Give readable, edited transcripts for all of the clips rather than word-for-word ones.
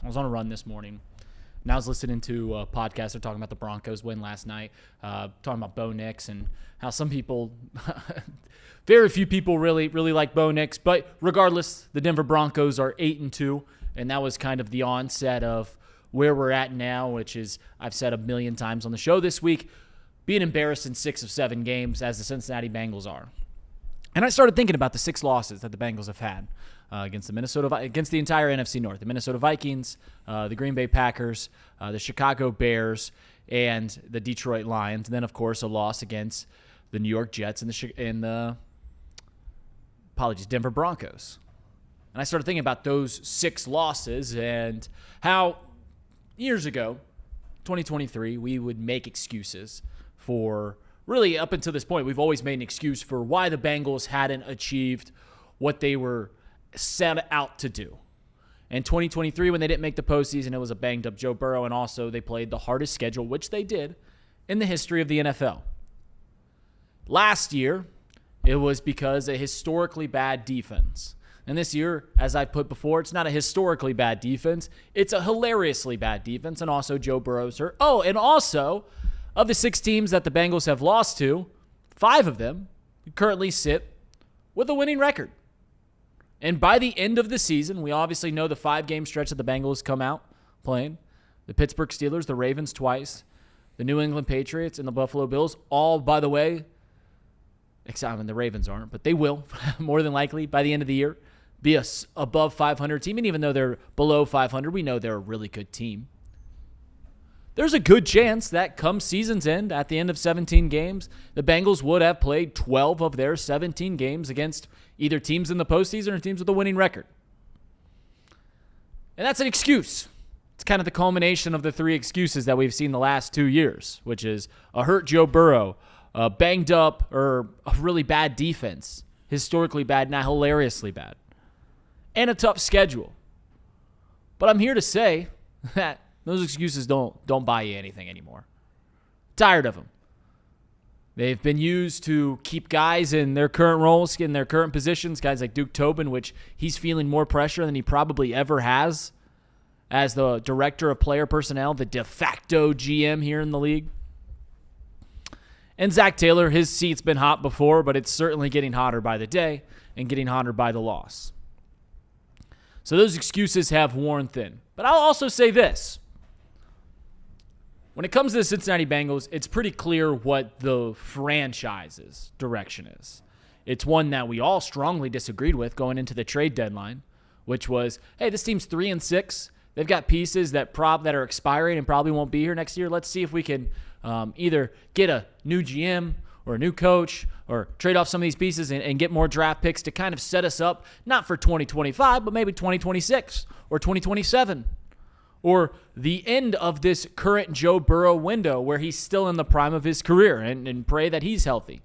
I was on a run this morning, and I was listening to a podcast. They're talking about the Broncos win last night, talking about Bo Nix and how some people, very few people really like Bo Nix. But regardless, the Denver Broncos are 8-2, and that was kind of the onset of where we're at now, which is, I've said a million times on the show this week, being embarrassed in 6 of 7 games as the Cincinnati Bengals are. And I started thinking about the 6 losses that the Bengals have had against the entire NFC North: the Minnesota Vikings, the Green Bay Packers, the Chicago Bears, and the Detroit Lions. And then, of course, a loss against the New York Jets and the Denver Broncos. And I started thinking about those 6 losses and how years ago, 2023, we would make excuses for, really up until this point, we've always made an excuse for why the Bengals hadn't achieved what they were set out to do. In 2023, when they didn't make the postseason, it was a banged-up Joe Burrow, and also they played the hardest schedule, which they did, in the history of the NFL. Last year, it was because a historically bad defense. And this year, as I put before, it's not a historically bad defense. It's a hilariously bad defense, and also Joe Burrow's hurt. Oh, and also, of the 6 teams that the Bengals have lost to, 5 of them currently sit with a winning record. And by the end of the season, we obviously know the 5-game stretch that the Bengals come out playing. The Pittsburgh Steelers, the Ravens twice, the New England Patriots, and the Buffalo Bills, all, by the way, except the Ravens aren't, but they will, more than likely, by the end of the year, be a above 500 team. And even though they're below 500, we know they're a really good team. There's a good chance that come season's end, at the end of 17 games, the Bengals would have played 12 of their 17 games against either teams in the postseason or teams with a winning record. And that's an excuse. It's kind of the culmination of the 3 excuses that we've seen the last 2 years, which is a hurt Joe Burrow, a banged up or a really bad defense, historically bad, not hilariously bad, and a tough schedule. But I'm here to say that those excuses don't buy you anything anymore. Tired of them. They've been used to keep guys in their current roles, in their current positions, guys like Duke Tobin, which he's feeling more pressure than he probably ever has as the director of player personnel, the de facto GM here in the league. And Zach Taylor, his seat's been hot before, but it's certainly getting hotter by the day and getting hotter by the loss. So those excuses have worn thin. But I'll also say this. When it comes to the Cincinnati Bengals, it's pretty clear what the franchise's direction is. It's one that we all strongly disagreed with going into the trade deadline, which was, hey, this team's 3-6. They've got pieces that are expiring and probably won't be here next year. Let's see if we can either get a new GM or a new coach or trade off some of these pieces and get more draft picks to kind of set us up, not for 2025, but maybe 2026 or 2027. Or the end of this current Joe Burrow window where he's still in the prime of his career and pray that he's healthy.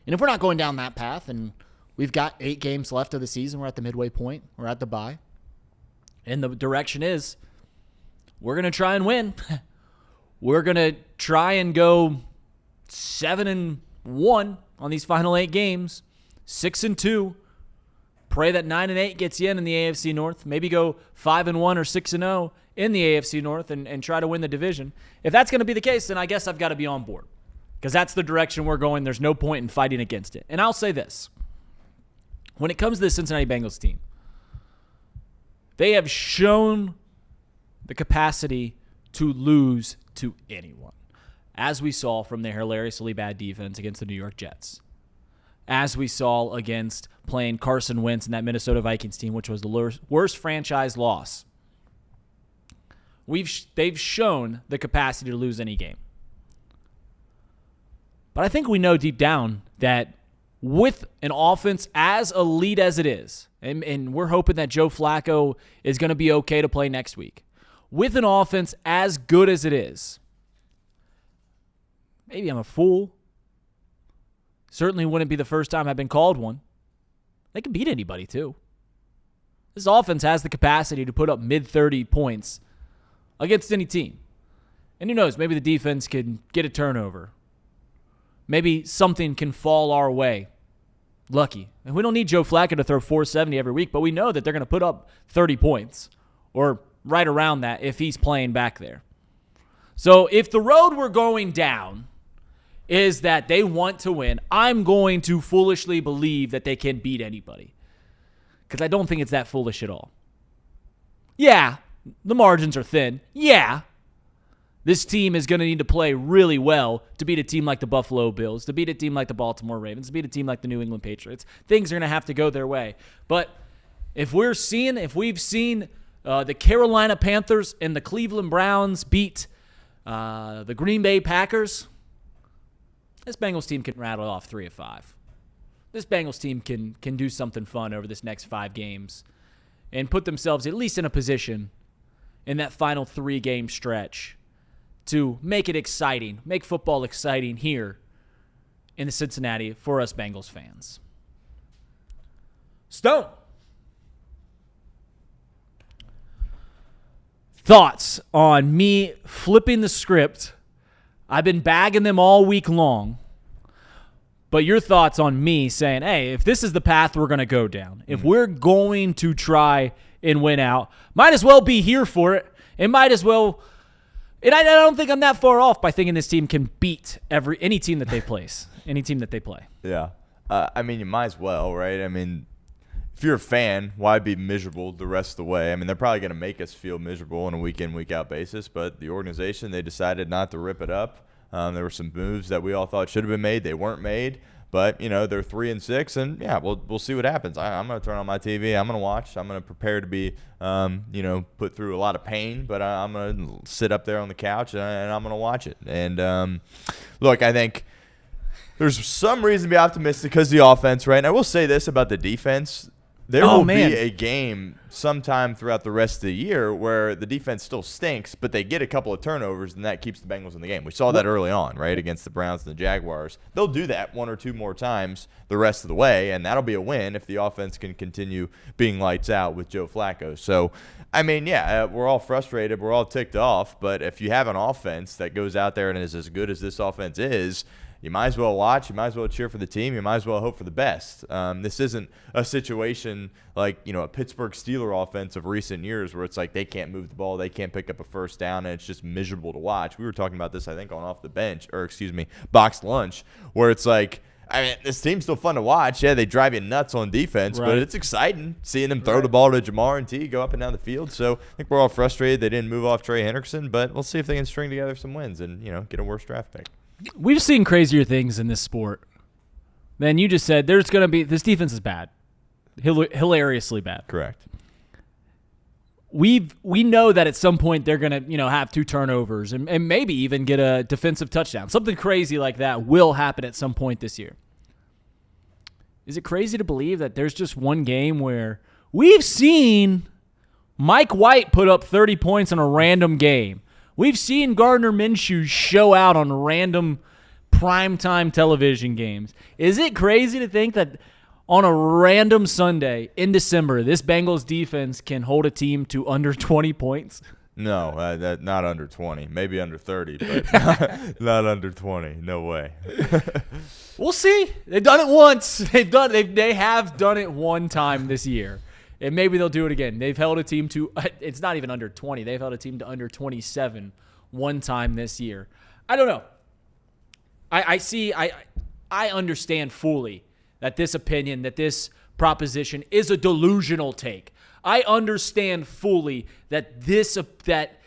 And if we're not going down that path and we've got 8 games left of the season, we're at the midway point, we're at the bye, and the direction is we're going to try and win. We're going to try and go 7-1 on these final 8 games, 6-2. Pray that 9-8 gets you in the AFC North. Maybe go 5-1 or 6-0 in the AFC North and try to win the division. If that's going to be the case, then I guess I've got to be on board because that's the direction we're going. There's no point in fighting against it. And I'll say this. When it comes to the Cincinnati Bengals team, they have shown the capacity to lose to anyone, as we saw from their hilariously bad defense against the New York Jets, as we saw against playing Carson Wentz and that Minnesota Vikings team, which was the worst franchise loss. They've shown the capacity to lose any game. But I think we know deep down that with an offense as elite as it is, and we're hoping that Joe Flacco is going to be okay to play next week, with an offense as good as it is, maybe I'm a fool. Certainly wouldn't be the first time I've been called one. They can beat anybody, too. This offense has the capacity to put up mid-30 points against any team. And who knows, maybe the defense can get a turnover. Maybe something can fall our way. Lucky. And we don't need Joe Flacco to throw 470 every week, but we know that they're going to put up 30 points or right around that if he's playing back there. So if the road we're going down is that they want to win, I'm going to foolishly believe that they can beat anybody. Because I don't think it's that foolish at all. Yeah, the margins are thin. Yeah, this team is going to need to play really well to beat a team like the Buffalo Bills, to beat a team like the Baltimore Ravens, to beat a team like the New England Patriots. Things are going to have to go their way. But if we've seen the Carolina Panthers and the Cleveland Browns beat the Green Bay Packers, this Bengals team can rattle off 3 of 5. This Bengals team can do something fun over this next 5 games and put themselves at least in a position in that final 3-game stretch to make it exciting, make football exciting here in the Cincinnati for us Bengals fans. Stone. Thoughts on me flipping the script. I've been bagging them all week long. But your thoughts on me saying, hey, if this is the path we're going to go down, if we're going to try and win out, might as well be here for it. And might as well, and I don't think I'm that far off by thinking this team can beat any team that they place, any team that they play. Yeah. I mean, you might as well, right? I mean, if you're a fan, why be miserable the rest of the way? I mean, they're probably going to make us feel miserable on a week-in, week-out basis, but the organization, they decided not to rip it up. There were some moves that we all thought should have been made. They weren't made. But, you know, they're 3-6, and, yeah, we'll see what happens. I'm going to turn on my TV. I'm going to watch. I'm going to prepare to be, put through a lot of pain. But I'm going to sit up there on the couch, and I'm going to watch it. And, look, I think there's some reason to be optimistic because of the offense, right? And I will say this about the defense. There will be a game sometime throughout the rest of the year where the defense still stinks, but they get a couple of turnovers, and that keeps the Bengals in the game. We saw that early on, right, against the Browns and the Jaguars. They'll do that 1 or 2 more times the rest of the way, and that'll be a win if the offense can continue being lights out with Joe Flacco. So, I mean, yeah, we're all frustrated. We're all ticked off, but if you have an offense that goes out there and is as good as this offense is, you might as well watch. You might as well cheer for the team. You might as well hope for the best. This isn't a situation like, a Pittsburgh Steelers offense of recent years where it's like they can't move the ball, they can't pick up a first down, and it's just miserable to watch. We were talking about this, I think, on Off the Bench, Boxed Lunch, where it's like, I mean, this team's still fun to watch. Yeah, they drive you nuts on defense, right, but it's exciting seeing them throw the ball to Jamar and T, go up and down the field. So I think we're all frustrated they didn't move off Trey Hendrickson, but we'll see if they can string together some wins and, get a worse draft pick. We've seen crazier things in this sport. Then you just said there's going to be – this defense is bad, hilariously bad. Correct. We know that at some point they're going to have 2 turnovers and maybe even get a defensive touchdown. Something crazy like that will happen at some point this year. Is it crazy to believe that there's just one game where we've seen Mike White put up 30 points in a random game? We've seen Gardner Minshew show out on random primetime television games. Is it crazy to think that on a random Sunday in December, this Bengals defense can hold a team to under 20 points? No, not under 20. Maybe under 30, but not under 20. No way. We'll see. They've done it once. They have done it one time this year. And maybe they'll do it again. They've held a team to, it's not even under 20. They've held a team to under 27 one time this year. I don't know. I understand fully that this opinion, that this proposition is a delusional take. I understand fully that that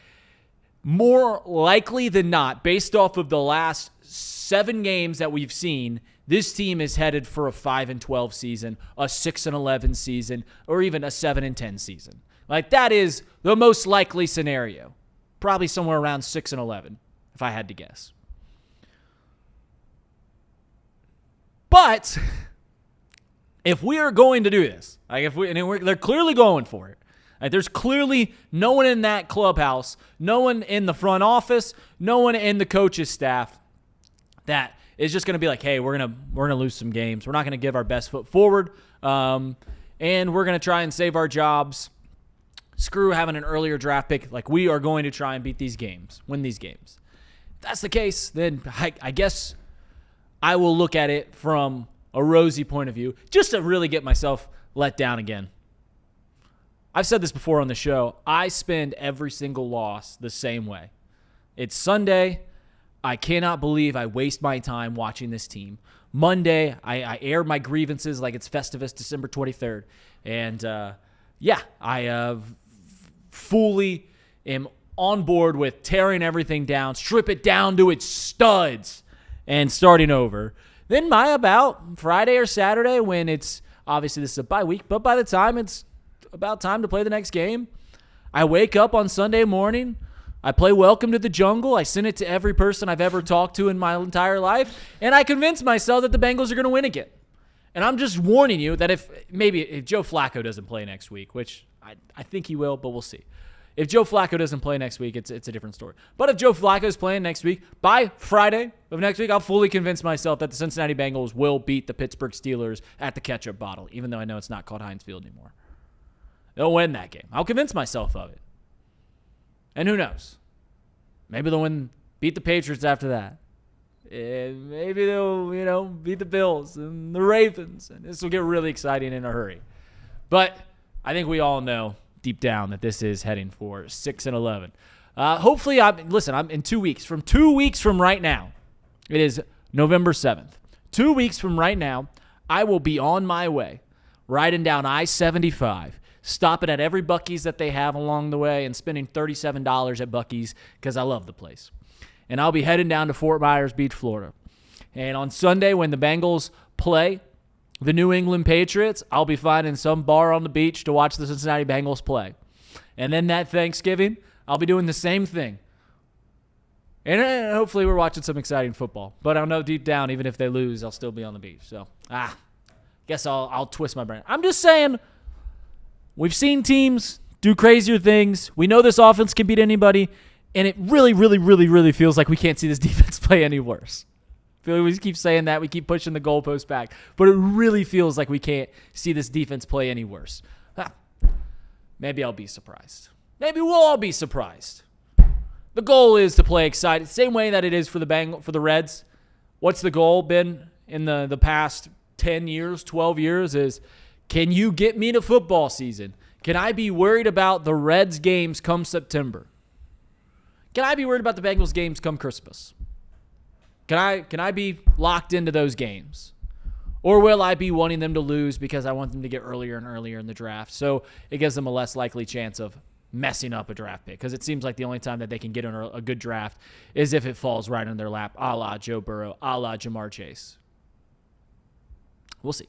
more likely than not, based off of the last 7 games that we've seen, this team is headed for a 5-12 season, a 6-11 season, or even a 7-10 season. Like, that is the most likely scenario. Probably somewhere around 6-11, if I had to guess. But if we are going to do this, like they're clearly going for it. Like, there's clearly no one in that clubhouse, no one in the front office, no one in the coach's staff that is just going to be like, hey, we're gonna lose some games. We're not going to give our best foot forward, and we're going to try and save our jobs. Screw having an earlier draft pick. Like, we are going to try and beat these games, win these games. If that's the case, then I guess I will look at it from a rosy point of view, just to really get myself let down again. I've said this before on the show. I spend every single loss the same way. It's Sunday. I cannot believe I waste my time watching this team. Monday, I air my grievances like it's Festivus December 23rd. And, I fully am on board with tearing everything down, strip it down to its studs, and starting over. Then by about Friday or Saturday, when it's obviously this is a bye week, but by the time it's about time to play the next game, I wake up on Sunday morning, I play Welcome to the Jungle, I send it to every person I've ever talked to in my entire life, and I convince myself that the Bengals are going to win again. And I'm just warning you that if Joe Flacco doesn't play next week, which I think he will, but we'll see. If Joe Flacco doesn't play next week, it's a different story. But if Joe Flacco is playing next week, by Friday of next week, I'll fully convince myself that the Cincinnati Bengals will beat the Pittsburgh Steelers at the ketchup bottle, even though I know it's not called Heinz Field anymore. They'll win that game. I'll convince myself of it. And who knows? Maybe they'll beat the Patriots after that. And maybe they'll, beat the Bills and the Ravens. And this will get really exciting in a hurry. But I think we all know deep down that this is heading for 6-11. Hopefully, I'm in 2 weeks. From 2 weeks from right now, it is November 7th. 2 weeks from right now, I will be on my way, riding down I-75, stopping at every Buc-ee's that they have along the way and spending $37 at Buc-ee's because I love the place. And I'll be heading down to Fort Myers Beach, Florida. And on Sunday, when the Bengals play the New England Patriots, I'll be finding some bar on the beach to watch the Cincinnati Bengals play. And then that Thanksgiving, I'll be doing the same thing. And hopefully we're watching some exciting football. But I'll know deep down, even if they lose, I'll still be on the beach. So, guess I'll twist my brain. I'm just saying, we've seen teams do crazier things. We know this offense can beat anybody. And it really, really, really, really feels like we can't see this defense play any worse. I feel like we just keep saying that. We keep pushing the goalpost back. But it really feels like we can't see this defense play any worse. Maybe I'll be surprised. Maybe we'll all be surprised. The goal is to play excited. Same way that it is for the Reds. What's the goal been in the past 10 years, 12 years is, can you get me to football season? Can I be worried about the Reds games come September? Can I be worried about the Bengals games come Christmas? Can I be locked into those games? Or will I be wanting them to lose because I want them to get earlier and earlier in the draft? So it gives them a less likely chance of messing up a draft pick, because it seems like the only time that they can get in a good draft is if it falls right in their lap, a la Joe Burrow, a la Jamar Chase. We'll see.